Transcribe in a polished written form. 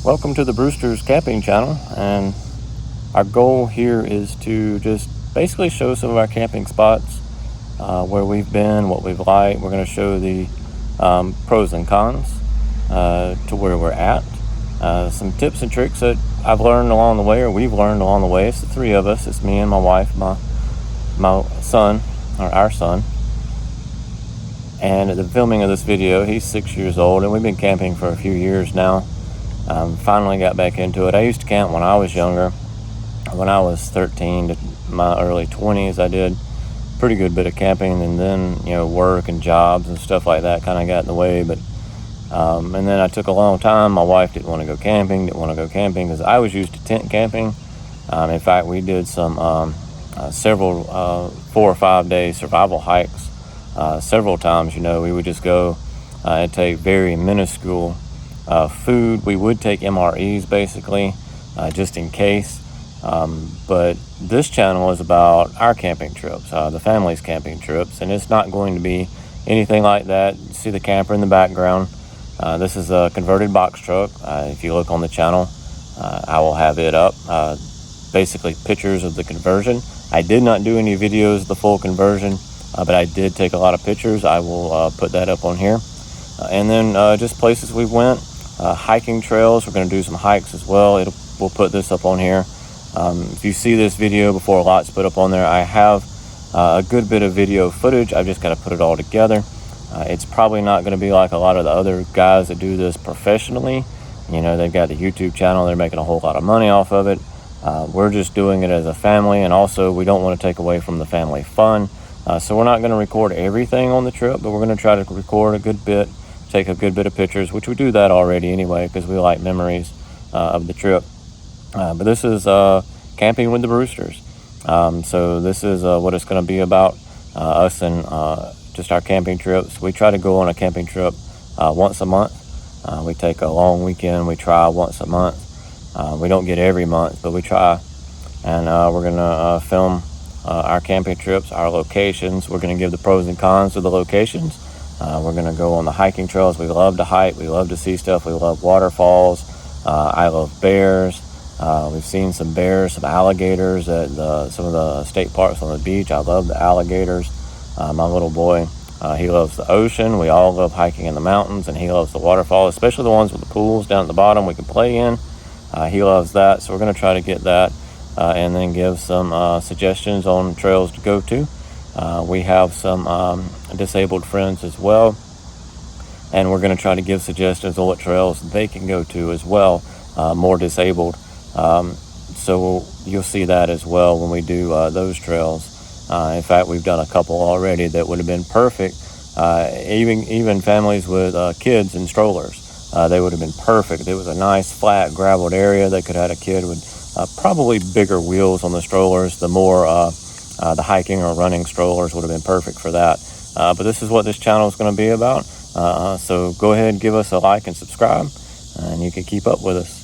Welcome to the Brewsters camping channel, and our goal here is to just basically show some of our camping spots, where we've been, what we've liked. We're going to show the pros and cons to where we're at, some tips and tricks that I've learned along the way, or we've learned along the way. It's the three of us. It's me and my wife, my son, or our son. And at the filming of this video, he's 6 years old, and we've been camping for a few years now. Finally got back into it. I used to camp when I was younger. When I was 13 to my early 20s, I did a pretty good bit of camping, and then work and jobs and stuff like that kind of got in the way. But and then I took a long time. My wife didn't want to go camping because I was used to tent camping. In fact, we did some several 4 or 5 day survival hikes several times. We would just go and take very minuscule food. We would take MREs basically, just in case. But this channel is about our camping trips, the family's camping trips, and it's not going to be anything like that. You see the camper in the background. This is a converted box truck. If you look on the channel, I will have it up. Basically pictures of the conversion. I did not do any videos of the full conversion, but I did take a lot of pictures. I will put that up on here. And then just places we went. Hiking trails. We're going to do some hikes as well. We'll put this up on here. If you see this video before a lot's put up on there, I have a good bit of video footage. I've just got to put it all together. It's probably not going to be like a lot of the other guys that do this professionally. They've got the YouTube channel. They're making a whole lot of money off of it. We're just doing it as a family, and also we don't want to take away from the family fun. So we're not going to record everything on the trip, but we're going to try to record a good bit, take a good bit of pictures, which we do that already anyway because we like memories of the trip. But this is camping with the Brewsters. So this is what it's going to be about, us and just our camping trips. We try to go on a camping trip once a month. We take a long weekend. We try once a month. We don't get every month, but we try. And we're going to film our camping trips, our locations. We're going to give the pros and cons of the locations. We're going to go on the hiking trails. We love to hike. We love to see stuff. We love waterfalls. I love bears. We've seen some bears, some alligators at some of the state parks on the beach. I love the alligators. My little boy, he loves the ocean. We all love hiking in the mountains, and he loves the waterfalls, especially the ones with the pools down at the bottom we can play in. He loves that, so we're going to try to get that and then give some suggestions on trails to go to. We have some disabled friends as well, and we're going to try to give suggestions on what trails they can go to as well, more disabled. So you'll see that as well when we do those trails. In fact, we've done a couple already that would have been perfect. Even families with kids and strollers, they would have been perfect. It was a nice flat graveled area. They could have had a kid with probably bigger wheels on the strollers. The more the hiking or running strollers would have been perfect for that. But this is what this channel is going to be about. So go ahead and give us a like and subscribe, and you can keep up with us.